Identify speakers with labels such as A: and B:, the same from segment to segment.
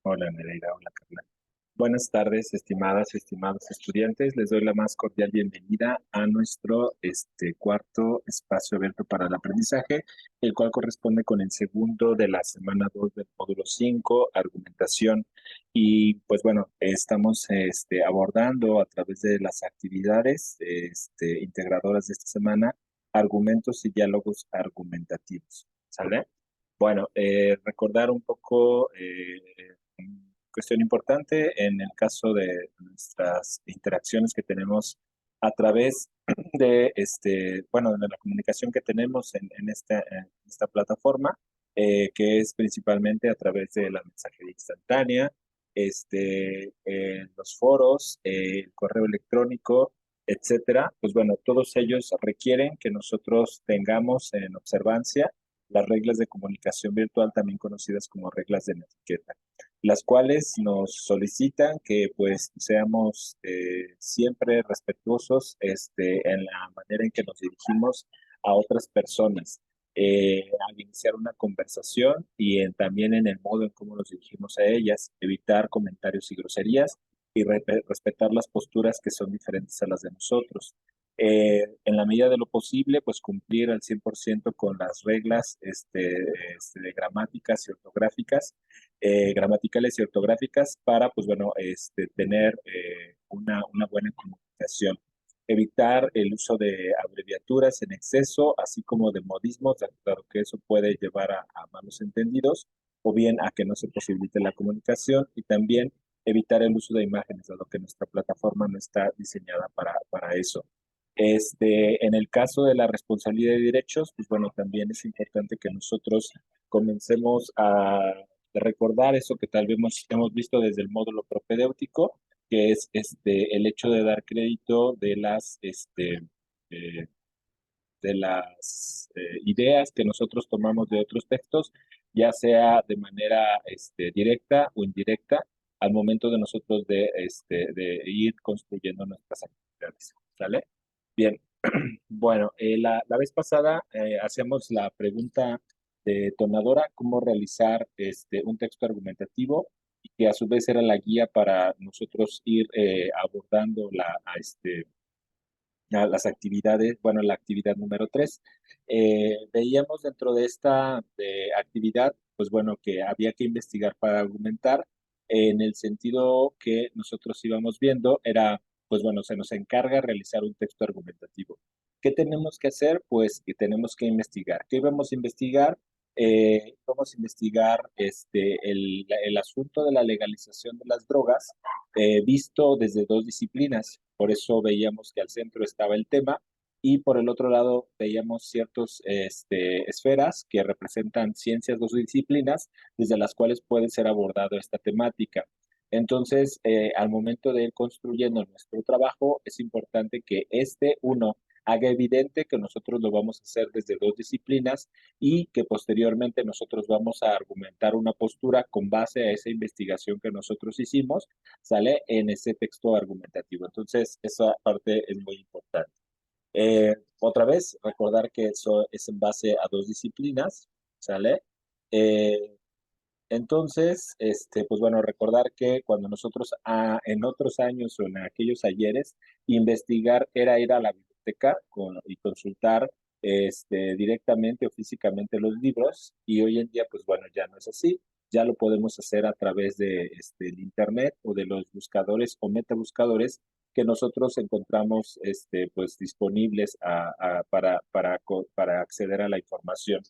A: Hola Nereida, hola Carla. Buenas tardes, estimadas y estimados estudiantes. Les doy la más cordial bienvenida a nuestro cuarto espacio abierto para el aprendizaje, el cual corresponde con el segundo de la semana 2 del módulo 5, argumentación. Y pues bueno, estamos abordando a través de las actividades integradoras de esta semana argumentos y diálogos argumentativos. ¿Sale? Bueno, recordar un poco cuestión importante en el caso de nuestras interacciones que tenemos a través de bueno, de la comunicación que tenemos en esta plataforma, que es principalmente a través de la mensajería instantánea, los foros, el correo electrónico, etcétera. Pues bueno, todos ellos requieren que nosotros tengamos en observancia las reglas de comunicación virtual, también conocidas como reglas de etiqueta, las cuales nos solicitan que pues seamos siempre respetuosos en la manera en que nos dirigimos a otras personas, al iniciar una conversación y también en el modo en cómo nos dirigimos a ellas, evitar comentarios y groserías y respetar las posturas que son diferentes a las de nosotros. En la medida de lo posible, pues cumplir al 100% con las reglas de gramáticas y ortográficas, gramaticales y ortográficas para, pues bueno, tener una buena comunicación. Evitar el uso de abreviaturas en exceso, así como de modismos, dado que eso puede llevar a malos entendidos o bien a que no se posibilite la comunicación, y también evitar el uso de imágenes, dado que nuestra plataforma no está diseñada para eso. En el caso de la responsabilidad de derechos, pues bueno, también es importante que nosotros comencemos a recordar eso que tal vez hemos visto desde el módulo propedéutico, que es el hecho de dar crédito eh, de las ideas que nosotros tomamos de otros textos, ya sea de manera directa o indirecta, al momento de nosotros de ir construyendo nuestras actividades. ¿Sale? Bien, bueno, la vez pasada hacíamos la pregunta detonadora, cómo realizar un texto argumentativo, y que a su vez era la guía para nosotros ir abordando las actividades, bueno, la actividad número 3. Veíamos dentro de esta actividad, pues bueno, que había que investigar para argumentar, en el sentido que nosotros íbamos viendo, era, pues bueno, se nos encarga realizar un texto argumentativo. ¿Qué tenemos que hacer? Pues que tenemos que investigar. ¿Qué vamos a investigar? Vamos a investigar el asunto de la legalización de las drogas, visto desde dos disciplinas. Por eso veíamos que al centro estaba el tema y por el otro lado veíamos ciertas esferas que representan ciencias, dos disciplinas desde las cuales puede ser abordado esta temática. Entonces, al momento de ir construyendo nuestro trabajo, es importante que uno haga evidente que nosotros lo vamos a hacer desde dos disciplinas y que posteriormente nosotros vamos a argumentar una postura con base a esa investigación que nosotros hicimos, sale en ese texto argumentativo. Entonces, esa parte es muy importante. Otra vez, recordar que eso es en base a dos disciplinas, ¿sale? Eh, entonces, pues bueno, recordar que cuando nosotros en otros años o en aquellos ayeres, investigar era ir a la biblioteca y consultar directamente o físicamente los libros, y hoy en día, pues bueno, ya no es así. Ya lo podemos hacer a través de el internet o de los buscadores o metabuscadores que nosotros encontramos pues disponibles para acceder a la información.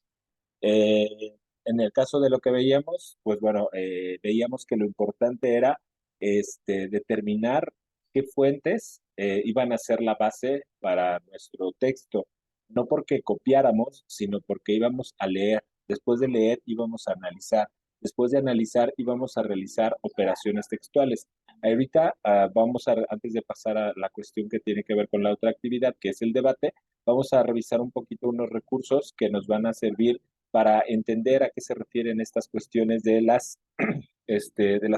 A: En el caso de lo que veíamos, pues bueno, veíamos que lo importante era determinar qué fuentes iban a ser la base para nuestro texto. No porque copiáramos, sino porque íbamos a leer. Después de leer íbamos a analizar. Después de analizar íbamos a realizar operaciones textuales. Ahorita antes de pasar a la cuestión que tiene que ver con la otra actividad, que es el debate, vamos a revisar un poquito unos recursos que nos van a servir para entender a qué se refieren estas cuestiones de las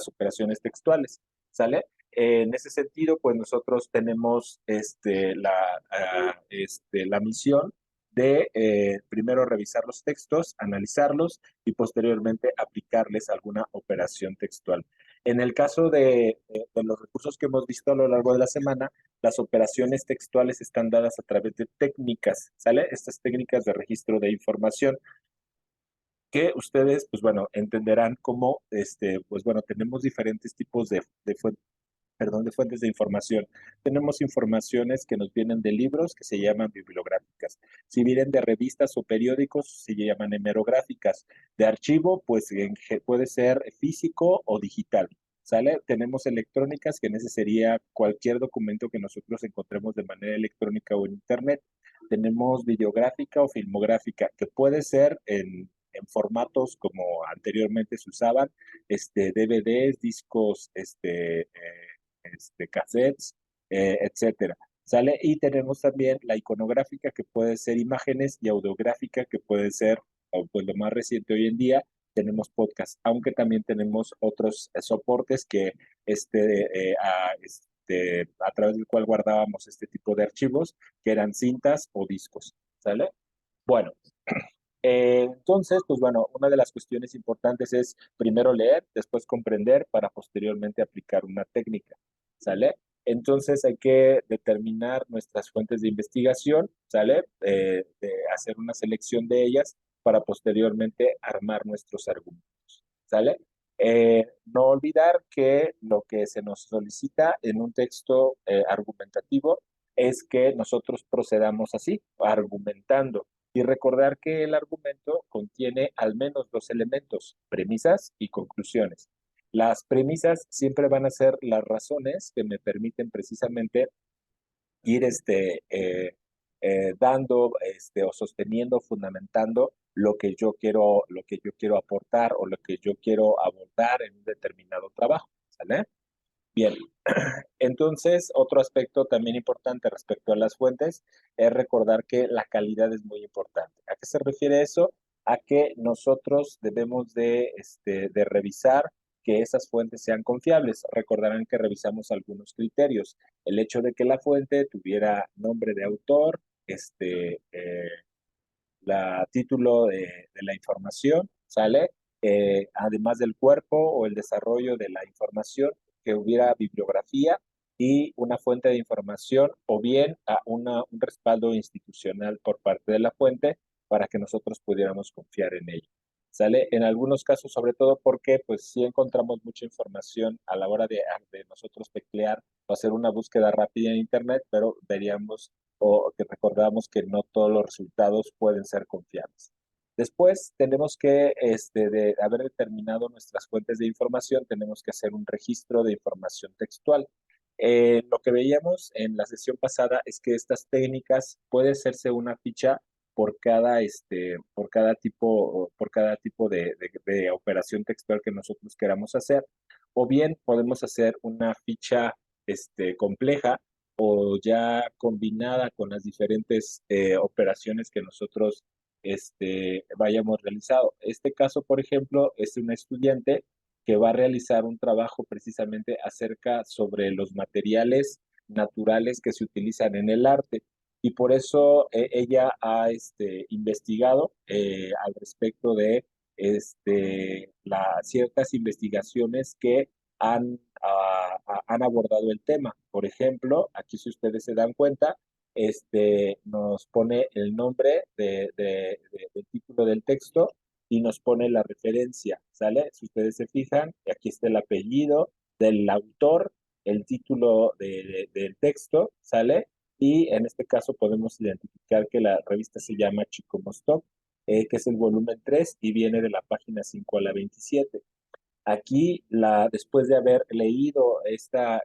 A: operaciones textuales, ¿sale? En ese sentido, pues nosotros tenemos la misión de primero revisar los textos, analizarlos y posteriormente aplicarles alguna operación textual. En el caso de los recursos que hemos visto a lo largo de la semana, las operaciones textuales están dadas a través de técnicas, ¿sale? Estas técnicas de registro de información que ustedes, pues bueno, entenderán cómo, pues bueno, tenemos diferentes tipos de fuentes de información. Tenemos informaciones que nos vienen de libros que se llaman bibliográficas. Si vienen de revistas o periódicos, se llaman hemerográficas. De archivo, pues puede ser físico o digital. ¿Sale? Tenemos electrónicas, que en ese sería cualquier documento que nosotros encontremos de manera electrónica o en Internet. Tenemos videográfica o filmográfica, que puede ser en formatos como anteriormente se usaban, DVDs, discos, cassettes, etcétera. ¿Sale? Y tenemos también la iconográfica, que puede ser imágenes, y audiográfica, que puede ser, o pues lo más reciente hoy en día, tenemos podcast, aunque también tenemos otros soportes que a través del cual guardábamos este tipo de archivos, que eran cintas o discos. ¿Sale? Bueno, entonces, pues bueno, una de las cuestiones importantes es primero leer, después comprender para posteriormente aplicar una técnica, ¿sale? Entonces hay que determinar nuestras fuentes de investigación, ¿sale? De hacer una selección de ellas para posteriormente armar nuestros argumentos, ¿sale? No olvidar que lo que se nos solicita en un texto argumentativo es que nosotros procedamos así, argumentando y recordar que el argumento contiene al menos dos elementos, premisas y conclusiones. Las premisas siempre van a ser las razones que me permiten precisamente ir dando o sosteniendo, fundamentando lo que yo quiero aportar o lo que yo quiero abordar en un determinado trabajo. ¿Sale? Bien, entonces otro aspecto también importante respecto a las fuentes es recordar que la calidad es muy importante. ¿A qué se refiere eso? A que nosotros debemos de revisar que esas fuentes sean confiables. Recordarán que revisamos algunos criterios. El hecho de que la fuente tuviera nombre de autor, la título de la información, ¿sale? Además del cuerpo o el desarrollo de la información, que hubiera bibliografía y una fuente de información o bien un respaldo institucional por parte de la fuente para que nosotros pudiéramos confiar en ella. ¿Sale? En algunos casos, sobre todo porque pues sí encontramos mucha información a la hora de nosotros teclear o hacer una búsqueda rápida en Internet, pero veríamos o que recordamos que no todos los resultados pueden ser confiables. Después tenemos que, de haber determinado nuestras fuentes de información, tenemos que hacer un registro de información textual. Lo que veíamos en la sesión pasada es que estas técnicas puede hacerse una ficha por cada tipo de operación textual que nosotros queramos hacer, o bien podemos hacer una ficha compleja o ya combinada con las diferentes operaciones que nosotros vayamos realizado. Este caso, por ejemplo, es un estudiante que va a realizar un trabajo precisamente acerca sobre los materiales naturales que se utilizan en el arte. Y por eso ella ha investigado al respecto de ciertas investigaciones que han abordado el tema. Por ejemplo, aquí si ustedes se dan cuenta, nos pone el nombre del título del texto y nos pone la referencia, ¿sale? Si ustedes se fijan, aquí está el apellido del autor, el título del texto, ¿sale? Y en este caso podemos identificar que la revista se llama Chico Mostock, que es el volumen 3 y viene de la página 5 a la 27. Aquí, después de haber leído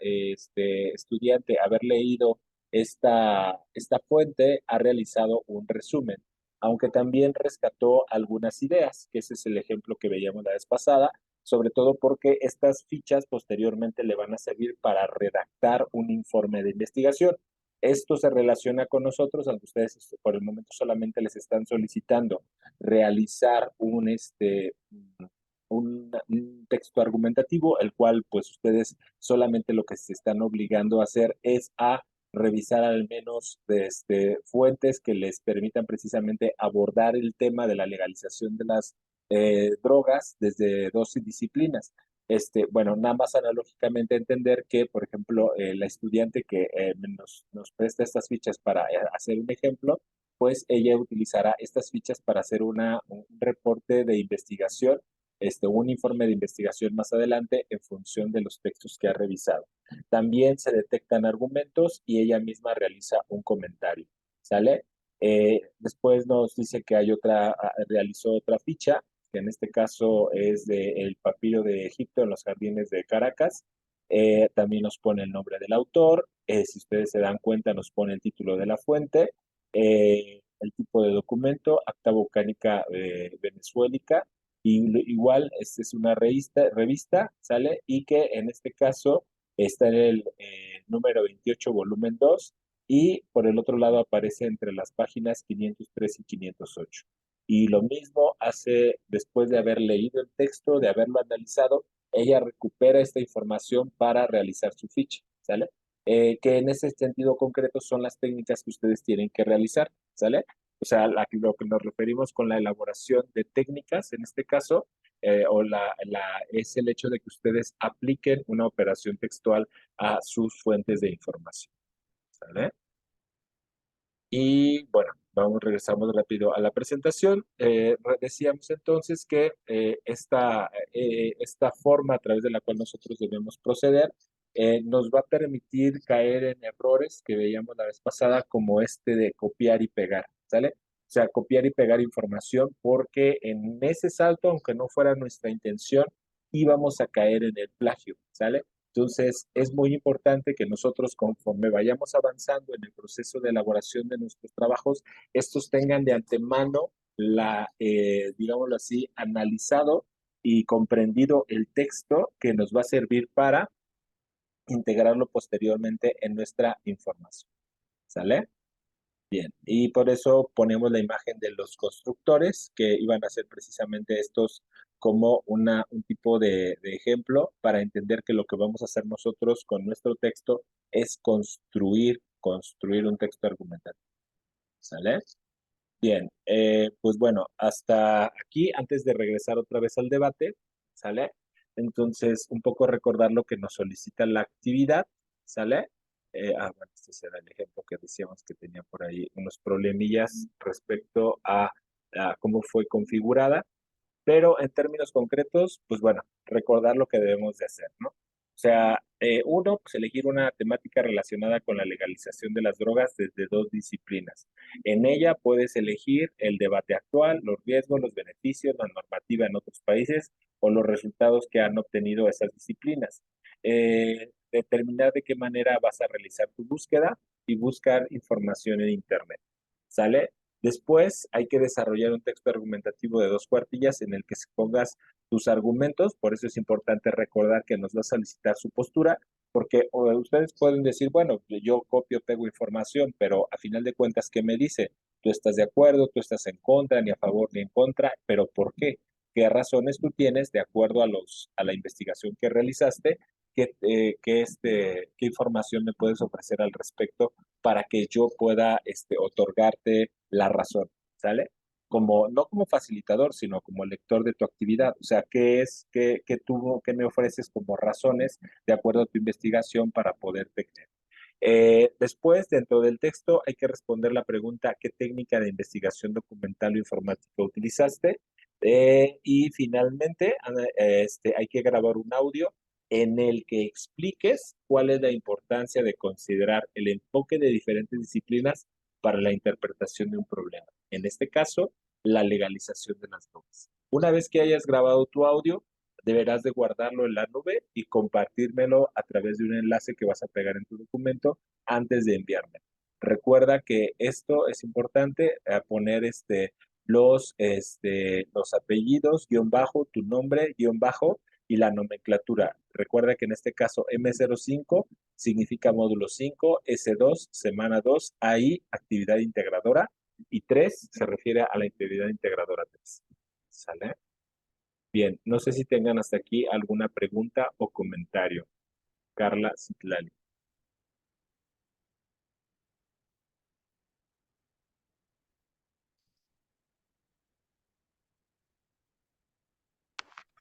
A: estudiante, haber leído esta fuente, ha realizado un resumen, aunque también rescató algunas ideas, que ese es el ejemplo que veíamos la vez pasada, sobre todo porque estas fichas posteriormente le van a servir para redactar un informe de investigación. Esto se relaciona con nosotros, aunque ustedes por el momento solamente les están solicitando realizar un texto argumentativo, el cual pues ustedes solamente lo que se están obligando a hacer es a revisar al menos fuentes que les permitan precisamente abordar el tema de la legalización de las drogas desde dos disciplinas. Bueno, nada más analógicamente entender que, por ejemplo, la estudiante que nos presta estas fichas para hacer un ejemplo, pues ella utilizará estas fichas para hacer un reporte de investigación, un informe de investigación más adelante en función de los textos que ha revisado. También se detectan argumentos y ella misma realiza un comentario, ¿sale? Después nos dice que realizó otra ficha, que en este caso es del papiro de Egipto en los jardines de Caracas. También nos pone el nombre del autor. Si ustedes se dan cuenta, nos pone el título de la fuente, el tipo de documento, Acta Volcánica Venezuelica. Y igual, esta es una revista, ¿sale? Y que en este caso está en el número 28, volumen 2, y por el otro lado aparece entre las páginas 503 y 508. Y lo mismo hace después de haber leído el texto, de haberlo analizado, ella recupera esta información para realizar su ficha, ¿sale? Que en ese sentido concreto son las técnicas que ustedes tienen que realizar, ¿sale? O sea, lo que nos referimos con la elaboración de técnicas, en este caso, es el hecho de que ustedes apliquen una operación textual a sus fuentes de información, ¿sale? Y bueno, regresamos rápido a la presentación. Decíamos entonces que esta forma a través de la cual nosotros debemos proceder nos va a permitir caer en errores que veíamos la vez pasada, como este de copiar y pegar, ¿sale? O sea, copiar y pegar información, porque en ese salto, aunque no fuera nuestra intención, íbamos a caer en el plagio, ¿sale? Entonces, es muy importante que nosotros, conforme vayamos avanzando en el proceso de elaboración de nuestros trabajos, estos tengan de antemano digámoslo así, analizado y comprendido el texto que nos va a servir para integrarlo posteriormente en nuestra información. ¿Sale? Bien, y por eso ponemos la imagen de los constructores, que iban a ser precisamente estos como un tipo de ejemplo para entender que lo que vamos a hacer nosotros con nuestro texto es construir un texto argumentativo. ¿Sale? Bien, pues bueno, hasta aquí, antes de regresar otra vez al debate, ¿sale? Entonces, un poco recordar lo que nos solicita la actividad, ¿sale? Bueno, este será el ejemplo que decíamos que tenía por ahí unos problemillas respecto a cómo fue configurada. Pero en términos concretos, pues bueno, recordar lo que debemos de hacer, ¿no? O sea, uno, pues elegir una temática relacionada con la legalización de las drogas desde dos disciplinas. En ella puedes elegir el debate actual, los riesgos, los beneficios, la normativa en otros países o los resultados que han obtenido esas disciplinas. Determinar de qué manera vas a realizar tu búsqueda y buscar información en Internet. ¿Sale? Después hay que desarrollar un texto argumentativo de dos cuartillas en el que se pongas tus argumentos. Por eso es importante recordar que nos va a solicitar su postura, porque ustedes pueden decir, bueno, yo copio, pego información, pero a final de cuentas, ¿qué me dice? Tú estás de acuerdo, tú estás en contra, ni a favor ni en contra, pero ¿por qué? ¿Qué razones tú tienes de acuerdo a la investigación que realizaste? ¿Qué información me puedes ofrecer al respecto para que yo pueda otorgarte la razón? ¿Sale? No como facilitador, sino como lector de tu actividad. O sea, qué me ofreces como razones de acuerdo a tu investigación para poderte creer? Después, dentro del texto, hay que responder la pregunta: ¿qué técnica de investigación documental o informática utilizaste? Y finalmente, hay que grabar un audio en el que expliques cuál es la importancia de considerar el enfoque de diferentes disciplinas para la interpretación de un problema. En este caso, la legalización de las drogas. Una vez que hayas grabado tu audio, deberás de guardarlo en la nube y compartírmelo a través de un enlace que vas a pegar en tu documento antes de enviarme. Recuerda que esto es importante, poner los apellidos, guión bajo, tu nombre, guión bajo, y la nomenclatura. Recuerda que en este caso M05 significa módulo 5, S2, semana 2, AI, actividad integradora, y 3 se refiere a la actividad integradora 3. ¿Sale? Bien, no sé si tengan hasta aquí alguna pregunta o comentario. Carla Citlali.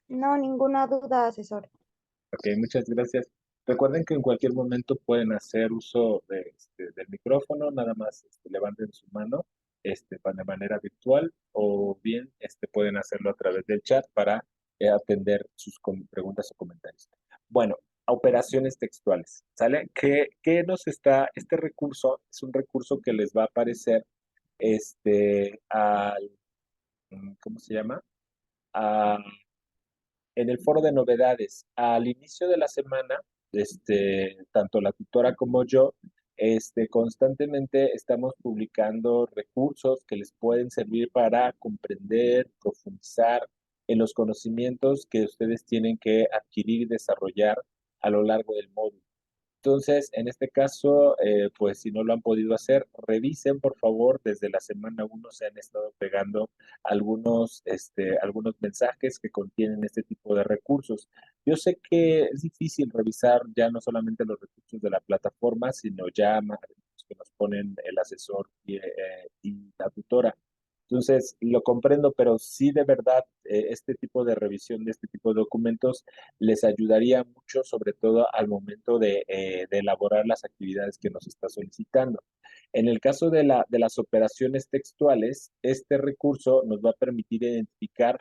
B: No, ninguna duda, asesor.
A: Ok, muchas gracias. Recuerden que en cualquier momento pueden hacer uso del micrófono, nada más levanten su mano de manera virtual o bien pueden hacerlo a través del chat para atender sus preguntas o comentarios. Bueno, operaciones textuales, ¿sale? ¿Qué nos está? Este recurso es un recurso que les va a aparecer al, ¿cómo se llama? En el foro de novedades. Al inicio de la semana, tanto la tutora como yo, constantemente estamos publicando recursos que les pueden servir para comprender, profundizar en los conocimientos que ustedes tienen que adquirir y desarrollar a lo largo del módulo. Entonces, en este caso, pues si no lo han podido hacer, revisen por favor, desde la semana uno se han estado pegando algunos mensajes que contienen este tipo de recursos. Yo sé que es difícil revisar ya no solamente los recursos de la plataforma, sino ya más los que nos ponen el asesor y la tutora. Entonces, lo comprendo, pero sí de verdad, este tipo de revisión de este tipo de documentos les ayudaría mucho, sobre todo al momento de elaborar las actividades que nos está solicitando. En el caso de las operaciones textuales, este recurso nos va a permitir identificar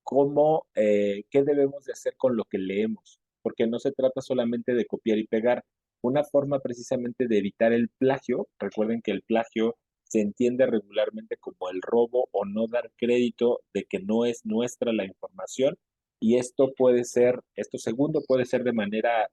A: qué debemos de hacer con lo que leemos, porque no se trata solamente de copiar y pegar. Una forma precisamente de evitar el plagio, recuerden que el plagio se entiende regularmente como el robo o no dar crédito de que no es nuestra la información, y esto segundo puede ser de manera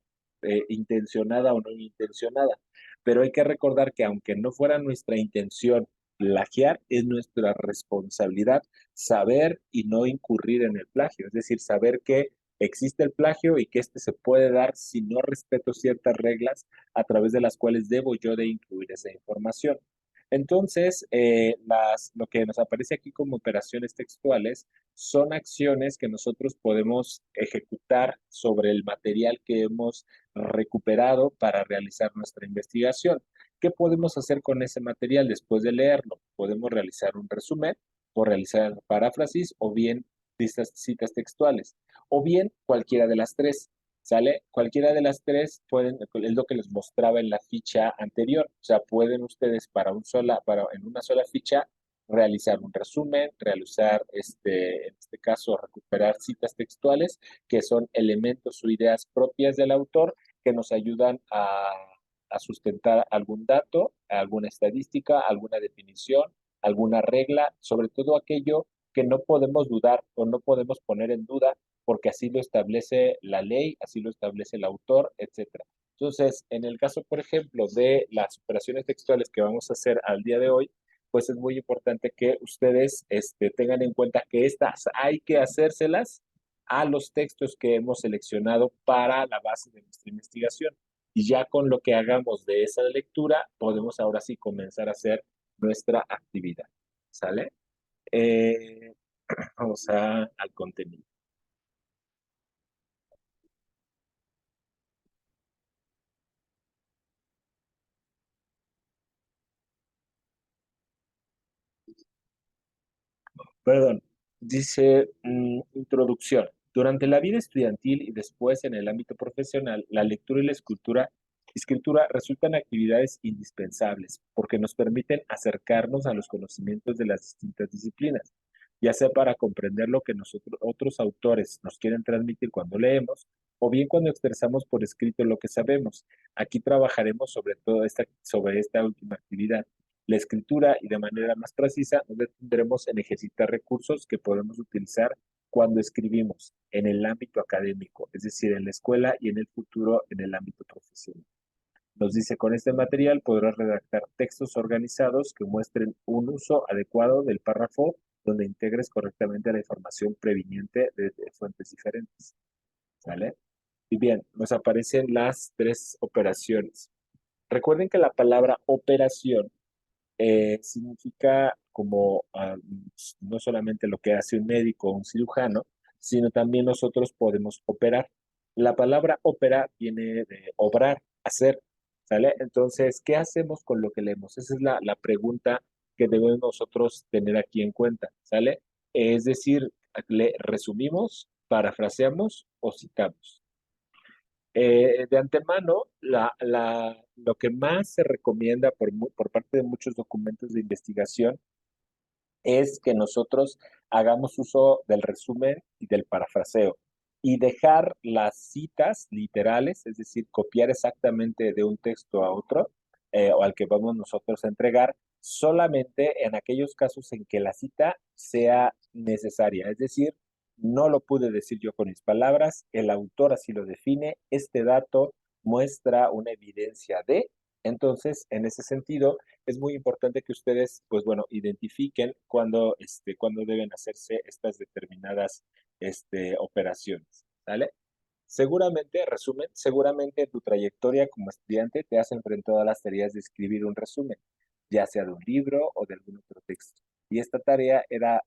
A: intencionada o no intencionada, pero hay que recordar que aunque no fuera nuestra intención plagiar, es nuestra responsabilidad saber y no incurrir en el plagio, es decir, saber que existe el plagio y que este se puede dar si no respeto ciertas reglas a través de las cuales debo yo de incluir esa información. Entonces, lo que nos aparece aquí como operaciones textuales son acciones que nosotros podemos ejecutar sobre el material que hemos recuperado para realizar nuestra investigación. ¿Qué podemos hacer con ese material después de leerlo? Podemos realizar un resumen o realizar paráfrasis o bien citas textuales o bien cualquiera de las tres. ¿Sale? Cualquiera de las tres es lo que les mostraba en la ficha anterior. O sea, pueden ustedes en una sola ficha realizar un resumen, realizar, en este caso, recuperar citas textuales, que son elementos o ideas propias del autor que nos ayudan a sustentar algún dato, alguna estadística, alguna definición, alguna regla, sobre todo aquello que no podemos dudar o no podemos poner en duda porque así lo establece la ley, así lo establece el autor, etcétera. Entonces, en el caso, por ejemplo, de las operaciones textuales que vamos a hacer al día de hoy, pues es muy importante que ustedes tengan en cuenta que estas hay que hacérselas a los textos que hemos seleccionado para la base de nuestra investigación. Y ya con lo que hagamos de esa lectura, podemos ahora sí comenzar a hacer nuestra actividad. ¿Sale? Eh, vamos al contenido. Perdón, dice introducción. Durante la vida estudiantil y después en el ámbito profesional, la lectura y la escritura resultan actividades indispensables porque nos permiten acercarnos a los conocimientos de las distintas disciplinas, ya sea para comprender lo que nosotros, otros autores nos quieren transmitir cuando leemos, o bien cuando expresamos por escrito lo que sabemos. Aquí trabajaremos sobre esta última actividad, la escritura, y de manera más precisa nos detendremos en ejercitar recursos que podemos utilizar cuando escribimos en el ámbito académico, es decir, en la escuela y en el futuro en el ámbito profesional. Nos dice, con este material podrás redactar textos organizados que muestren un uso adecuado del párrafo donde integres correctamente la información previniente de fuentes diferentes. ¿Sale? Y bien, nos aparecen las tres operaciones. Recuerden que la palabra operación significa no solamente lo que hace un médico o un cirujano, sino también nosotros podemos operar. La palabra ópera viene de obrar, hacer, ¿sale? Entonces, ¿qué hacemos con lo que leemos? Esa es la pregunta que debemos nosotros tener aquí en cuenta, ¿sale? Es decir, resumimos parafraseamos o citamos. De antemano, lo que más se recomienda por parte de muchos documentos de investigación es que nosotros hagamos uso del resumen y del parafraseo y dejar las citas literales, es decir, copiar exactamente de un texto a otro o al que vamos nosotros a entregar, solamente en aquellos casos en que la cita sea necesaria. Es decir, no lo pude decir yo con mis palabras, el autor así lo define, este dato muestra una evidencia de, entonces, en ese sentido, es muy importante que ustedes, pues bueno, identifiquen cuándo deben hacerse estas determinadas operaciones, ¿vale? Seguramente, resumen, seguramente en tu trayectoria como estudiante te has enfrentado a las tareas de escribir un resumen, ya sea de un libro o de algún otro texto. Y esta tarea era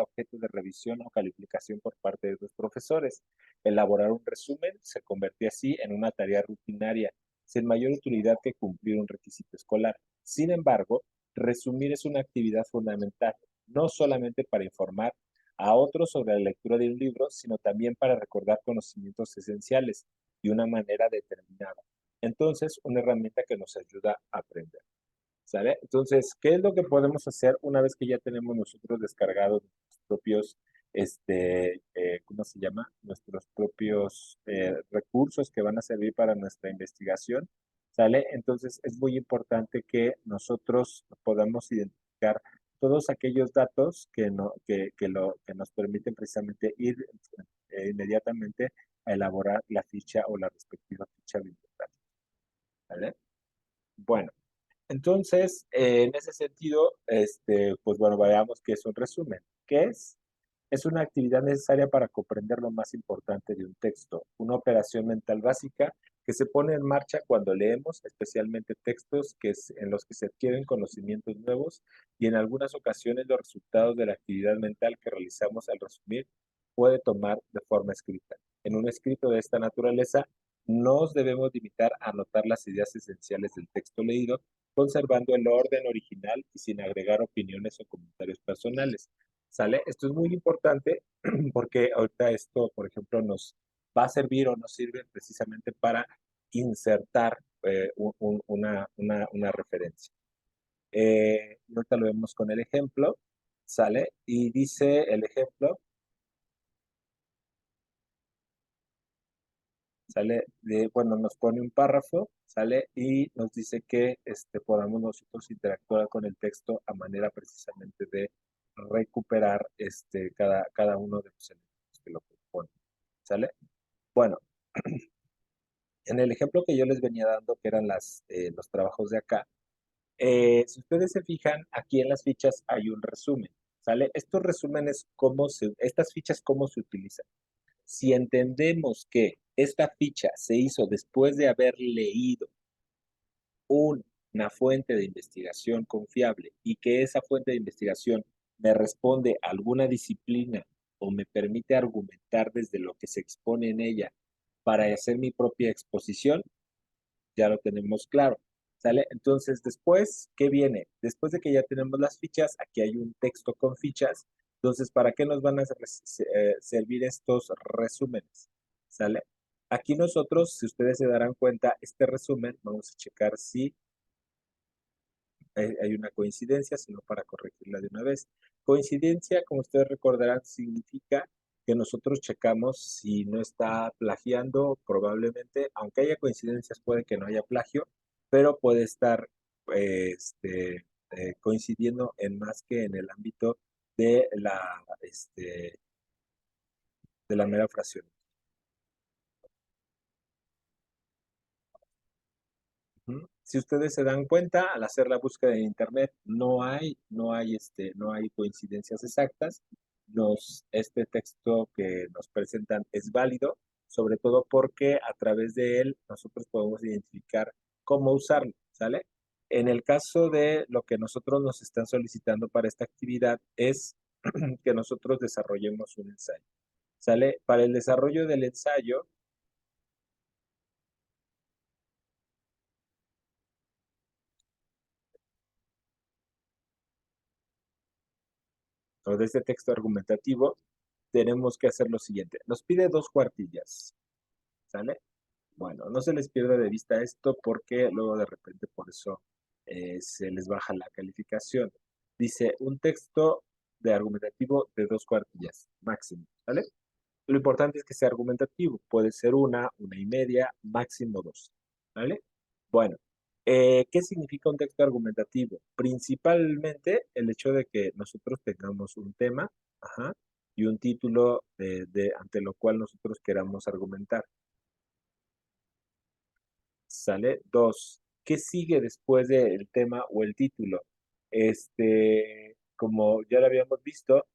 A: objeto de revisión o calificación por parte de tus profesores. Elaborar un resumen se convertía así en una tarea rutinaria, sin mayor utilidad que cumplir un requisito escolar. Sin embargo, resumir es una actividad fundamental, no solamente para informar a otros sobre la lectura de un libro, sino también para recordar conocimientos esenciales de una manera determinada. Entonces, una herramienta que nos ayuda a aprender. ¿Sale? Entonces, ¿qué es lo que podemos hacer una vez que ya tenemos nosotros descargados nuestros propios, ¿cómo se llama? Nuestros propios recursos que van a servir para nuestra investigación, ¿sale? Entonces, es muy importante que nosotros podamos identificar todos aquellos datos que nos permiten precisamente ir inmediatamente a elaborar la ficha o la respectiva ficha bibliográfica, ¿vale? Bueno. Entonces, en ese sentido, pues bueno, veamos qué es un resumen. ¿Qué es? Es una actividad necesaria para comprender lo más importante de un texto, una operación mental básica que se pone en marcha cuando leemos, especialmente textos en los que se adquieren conocimientos nuevos y en algunas ocasiones los resultados de la actividad mental que realizamos al resumir puede tomar de forma escrita. En un escrito de esta naturaleza, nos debemos limitar a anotar las ideas esenciales del texto leído, conservando el orden original y sin agregar opiniones o comentarios personales. ¿Sale? Esto es muy importante porque ahorita esto, por ejemplo, nos va a servir o nos sirve precisamente para insertar una referencia. Ahorita lo vemos con el ejemplo, ¿sale? Y dice el ejemplo, ¿sale? Bueno, nos pone un párrafo, ¿sale? Y nos dice que podamos nosotros interactuar con el texto a manera precisamente de recuperar cada uno de los elementos que lo componen, ¿sale? Bueno, en el ejemplo que yo les venía dando, que eran los trabajos de acá, si ustedes se fijan, aquí en las fichas hay un resumen, ¿sale? Estos resúmenes, estas fichas, ¿cómo se utilizan? Si entendemos que esta ficha se hizo después de haber leído una fuente de investigación confiable y que esa fuente de investigación me responde a alguna disciplina o me permite argumentar desde lo que se expone en ella para hacer mi propia exposición, ya lo tenemos claro. ¿Sale? Entonces, después, ¿qué viene? Después de que ya tenemos las fichas, aquí hay un texto con fichas. Entonces, ¿para qué nos van a servir estos resúmenes? ¿Sale? Aquí nosotros, si ustedes se darán cuenta, este resumen, vamos a checar si hay una coincidencia, sino para corregirla de una vez. Coincidencia, como ustedes recordarán, significa que nosotros checamos si no está plagiando, probablemente, aunque haya coincidencias, puede que no haya plagio, pero puede estar coincidiendo en más que en el ámbito de la mera fracción. Ujú. Si ustedes se dan cuenta, al hacer la búsqueda en internet, no hay coincidencias exactas. Este texto que nos presentan es válido, sobre todo porque a través de él nosotros podemos identificar cómo usarlo, ¿sale? En el caso de lo que nosotros nos están solicitando para esta actividad es que nosotros desarrollemos un ensayo, ¿sale? Para el desarrollo del ensayo, o de este texto argumentativo, tenemos que hacer lo siguiente. Nos pide 2 cuartillas, ¿sale? Bueno, no se les pierda de vista esto porque luego de repente por eso se les baja la calificación. Dice un texto de argumentativo de 2 cuartillas, máximo, ¿vale? Lo importante es que sea argumentativo. Puede ser una y media, máximo dos, ¿vale? Bueno, ¿qué significa un texto argumentativo? Principalmente el hecho de que nosotros tengamos un tema, ajá, y un título ante lo cual nosotros queramos argumentar. ¿Sale? Dos, ¿qué sigue después del tema o el título? Como ya lo habíamos visto,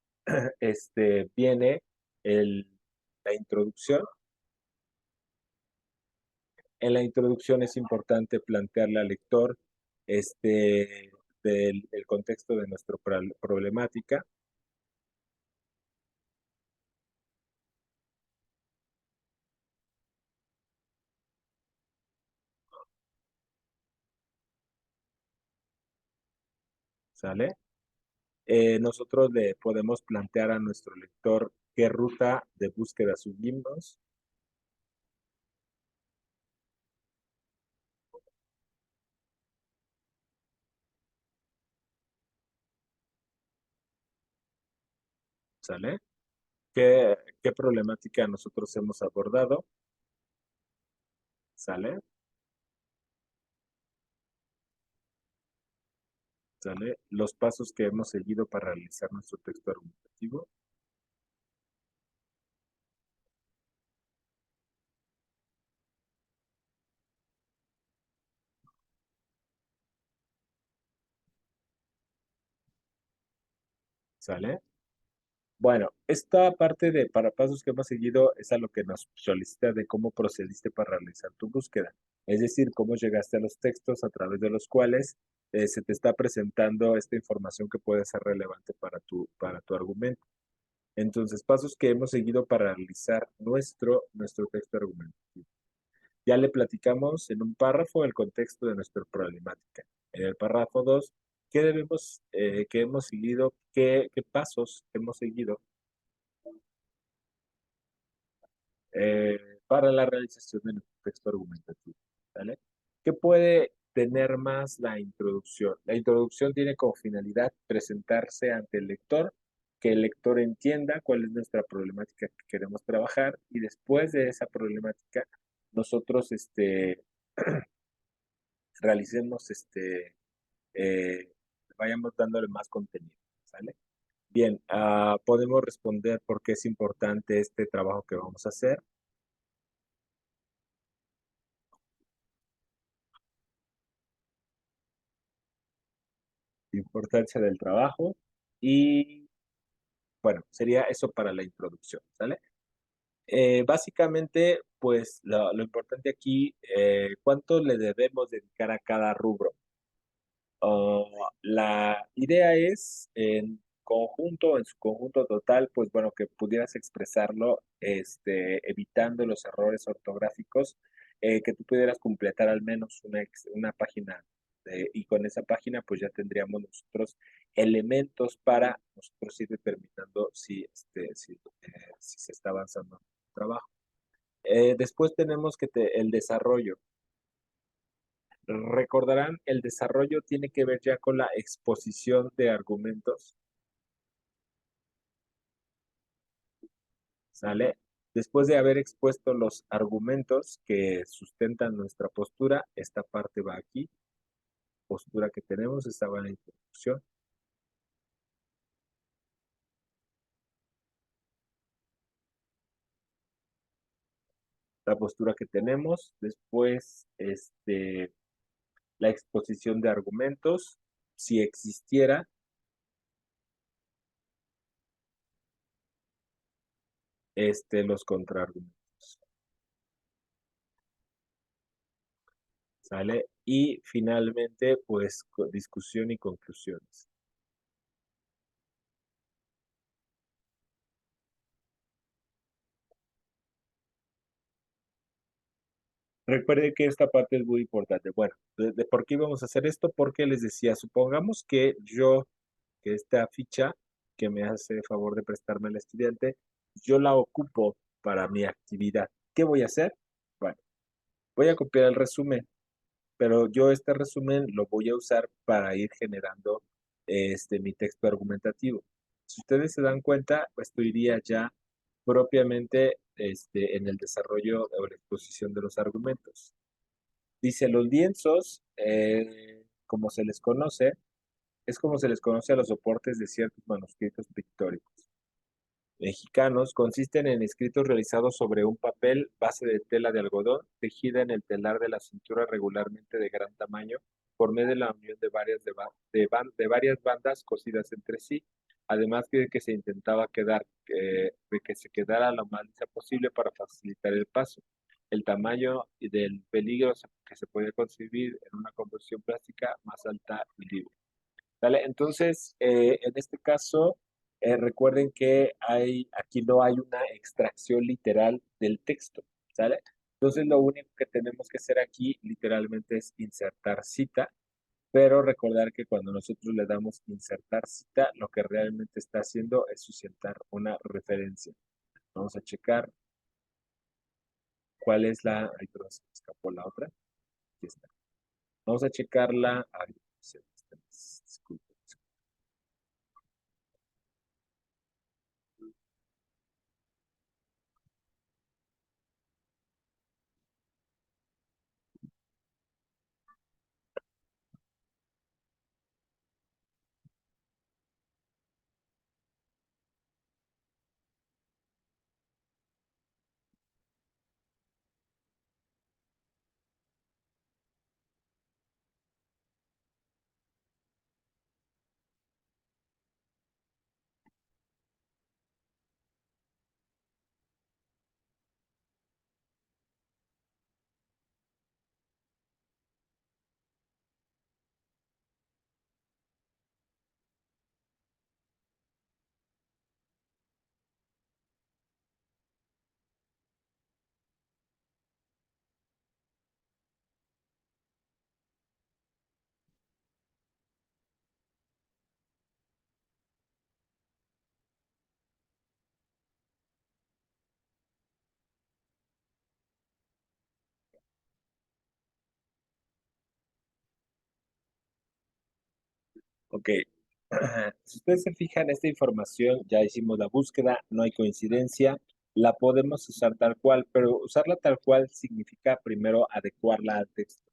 A: viene la introducción. En la introducción es importante plantearle al lector el contexto de nuestra problemática, ¿sale? Nosotros le podemos plantear a nuestro lector qué ruta de búsqueda seguimos, ¿sale? ¿Qué problemática nosotros hemos abordado? ¿Sale? ¿Sale? Los pasos que hemos seguido para realizar nuestro texto argumentativo. ¿Sale? Bueno, esta parte de para pasos que hemos seguido es a lo que nos solicita de cómo procediste para realizar tu búsqueda. Es decir, cómo llegaste a los textos a través de los cuales se te está presentando esta información que puede ser relevante para tu argumento. Entonces, pasos que hemos seguido para realizar nuestro texto argumentativo. Ya le platicamos en un párrafo el contexto de nuestra problemática. En el párrafo 2, qué hemos seguido, qué pasos hemos seguido eh, para la realización de nuestro texto argumentativo, ¿vale? ¿Qué puede tener más la introducción? La introducción tiene como finalidad presentarse ante el lector, que el lector entienda cuál es nuestra problemática que queremos trabajar y después de esa problemática nosotros realicemos, eh, vayamos dándole más contenido, ¿sale? Bien, podemos responder por qué es importante este trabajo que vamos a hacer. Importancia del trabajo y bueno, sería eso para la introducción, ¿sale? Básicamente, pues lo importante aquí, ¿cuánto le debemos dedicar a cada rubro? La idea es en su conjunto total, pues bueno, que pudieras expresarlo, evitando los errores ortográficos, que tú pudieras completar al menos una página, y con esa página pues ya tendríamos nosotros elementos para nosotros ir determinando si se está avanzando en el trabajo. Después tenemos el desarrollo. Recordarán, el desarrollo tiene que ver ya con la exposición de argumentos, ¿sale? Después de haber expuesto los argumentos que sustentan nuestra postura, esta parte va aquí, postura que tenemos, estaba en la introducción. La postura que tenemos, después la exposición de argumentos, si existiera, los contraargumentos, ¿sale? Y finalmente, pues, discusión y conclusiones. Recuerde que esta parte es muy importante. Bueno, ¿por qué íbamos a hacer esto? Porque les decía, supongamos que esta ficha que me hace el favor de prestarme el estudiante, yo la ocupo para mi actividad. ¿Qué voy a hacer? Bueno, voy a copiar el resumen, pero yo este resumen lo voy a usar para ir generando mi texto argumentativo. Si ustedes se dan cuenta, esto iría ya propiamente en el desarrollo o la exposición de los argumentos. Dice, los lienzos, como se les conoce, es como se les conoce a los soportes de ciertos manuscritos pictóricos mexicanos. Consisten en escritos realizados sobre un papel base de tela de algodón tejida en el telar de la cintura regularmente de gran tamaño por medio de la unión de varias bandas cosidas entre sí, además que se intentaba de que se quedara lo más lisa posible para facilitar el paso. El tamaño y del peligro que se puede concebir en una composición plástica más alta y libre. ¿Vale? Entonces, en este caso, recuerden que aquí no hay una extracción literal del texto, ¿sale? Entonces, lo único que tenemos que hacer aquí literalmente es insertar cita, pero recordar que cuando nosotros le damos insertar cita, lo que realmente está haciendo es sustentar una referencia. Vamos a checar cuál es la... Ay, perdón, se me escapó la otra. Aquí está. Vamos a checarla. Ay, disculpe. Ok. Si ustedes se fijan, esta información, ya hicimos la búsqueda, no hay coincidencia, la podemos usar tal cual, pero usarla tal cual significa primero adecuarla al texto.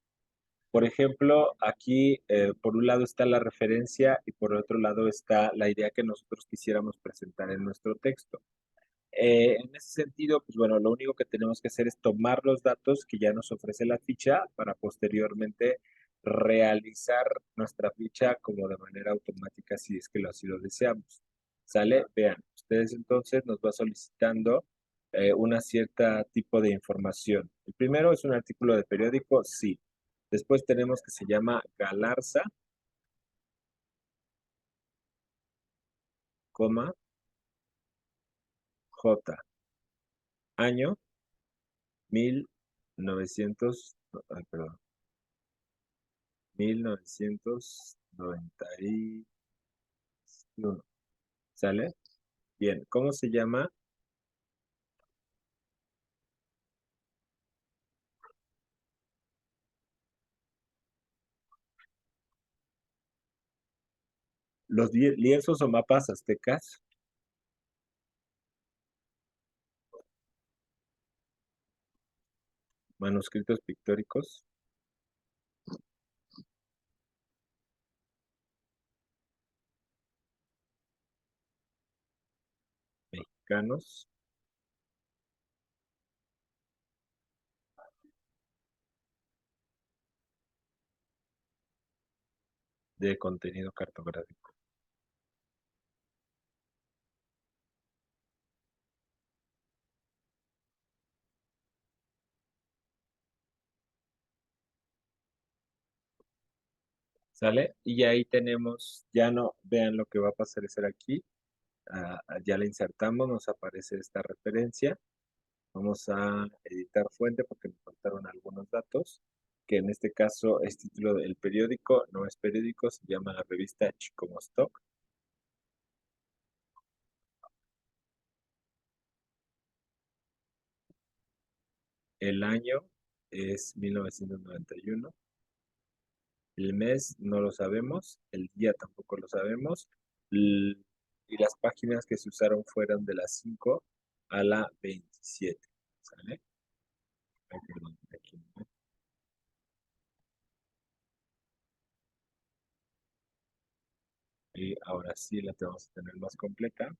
A: Por ejemplo, aquí por un lado está la referencia y por otro lado está la idea que nosotros quisiéramos presentar en nuestro texto. En ese sentido, pues bueno, lo único que tenemos que hacer es tomar los datos que ya nos ofrece la ficha para posteriormente realizar nuestra ficha como de manera automática si es que así lo deseamos. ¿Sale? Vean, ustedes entonces nos va solicitando una cierta tipo de información. El primero es un artículo de periódico, sí. Después tenemos que se llama Galarza, coma, J. Año 1900, ay, perdón, 1991. ¿Sale? Bien, ¿cómo se llama? Los lienzos o mapas aztecas, manuscritos pictóricos mexicanos de contenido cartográfico. ¿Sale? Y ahí tenemos, ya no, vean lo que va a pasar es aquí. Ya la insertamos, nos aparece esta referencia. Vamos a editar fuente porque me faltaron algunos datos, que en este caso es título del periódico, no es periódico, se llama la revista Chicomostoc. El año es 1991. El mes no lo sabemos. El día tampoco lo sabemos. L- y las páginas que se usaron fueron de las 5 a la 27. ¿Sale? Ay, perdón, aquí no. Y ahora sí la tenemos que tener más completa.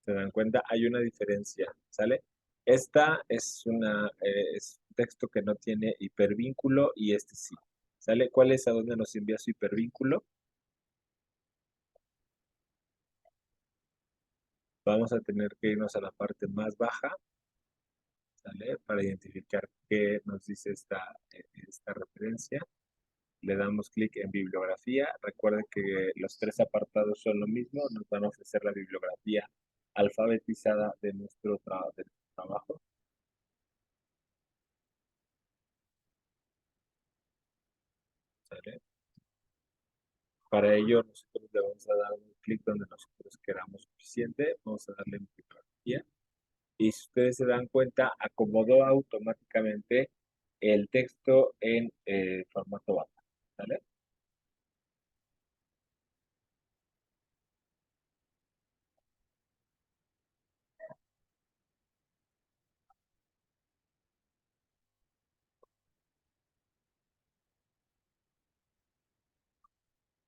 A: ¿Se dan cuenta? Hay una diferencia, ¿sale? Esta es un texto que no tiene hipervínculo y este sí. ¿Sale? ¿Cuál es a dónde nos envía su hipervínculo? Vamos a tener que irnos a la parte más baja, ¿sale? Para identificar qué nos dice esta referencia. Le damos clic en bibliografía. Recuerden que los tres apartados son lo mismo. Nos van a ofrecer la bibliografía alfabetizada de de nuestro trabajo. ¿Sale? Para ello, nosotros le vamos a dar un clic donde nosotros queramos suficiente. Vamos a darle en bibliografía. Y si ustedes se dan cuenta, acomodó automáticamente el texto en formato bata. ¿Sale?